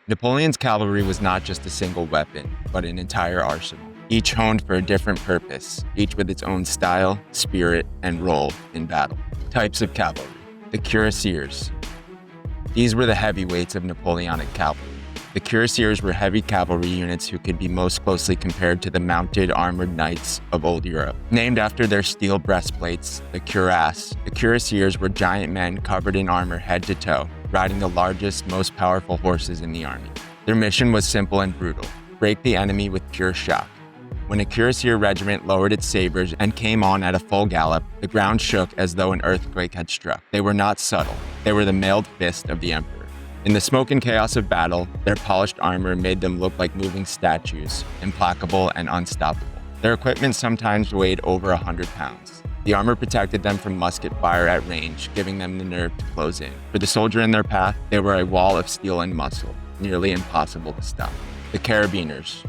Napoleon's cavalry was not just a single weapon, but an entire arsenal, each honed for a different purpose, each with its own style, spirit, and role in battle. Types of cavalry. The cuirassiers. These were the heavyweights of Napoleonic cavalry. The cuirassiers were heavy cavalry units who could be most closely compared to the mounted armored knights of old Europe. Named after their steel breastplates, the cuirassiers were giant men covered in armor head to toe, riding the largest, most powerful horses in the army. Their mission was simple and brutal: break the enemy with pure shock. When a cuirassier regiment lowered its sabers and came on at a full gallop, the ground shook as though an earthquake had struck. They were not subtle. They were the mailed fist of the emperor. In the smoke and chaos of battle, their polished armor made them look like moving statues, implacable and unstoppable. Their equipment sometimes weighed over 100 pounds. The armor protected them from musket fire at range, giving them the nerve to close in. For the soldier in their path, they were a wall of steel and muscle, nearly impossible to stop. The carabiners.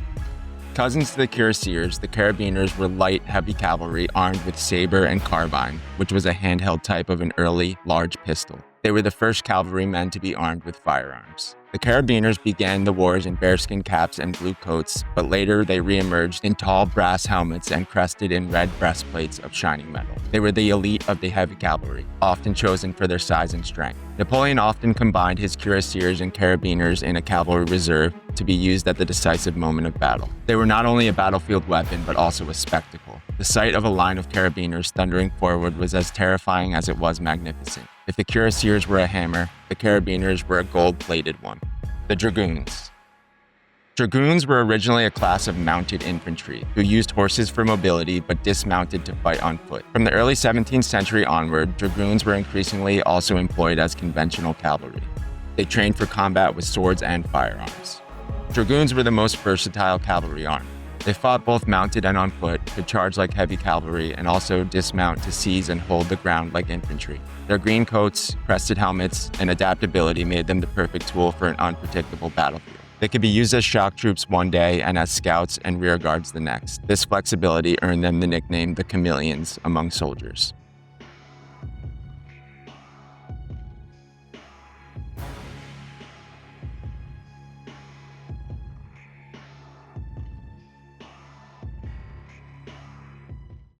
Cousins to the cuirassiers, the carabiners were light, heavy cavalry armed with saber and carbine, which was a handheld type of an early, large pistol. They were the first cavalrymen to be armed with firearms. The carabiners began the wars in bearskin caps and blue coats, but later they re-emerged in tall brass helmets and crested in red breastplates of shining metal. They were the elite of the heavy cavalry, often chosen for their size and strength. Napoleon often combined his cuirassiers and carabiners in a cavalry reserve to be used at the decisive moment of battle. They were not only a battlefield weapon, but also a spectacle. The sight of a line of carabiners thundering forward was as terrifying as it was magnificent. If the cuirassiers were a hammer, the carabiners were a gold-plated one. The dragoons. Dragoons were originally a class of mounted infantry who used horses for mobility but dismounted to fight on foot. From the early 17th century onward, dragoons were increasingly also employed as conventional cavalry. They trained for combat with swords and firearms. Dragoons were the most versatile cavalry arm. They fought both mounted and on foot, could charge like heavy cavalry, and also dismount to seize and hold the ground like infantry. Their green coats, crested helmets, and adaptability made them the perfect tool for an unpredictable battlefield. They could be used as shock troops one day and as scouts and rear guards the next. This flexibility earned them the nickname the chameleons among soldiers.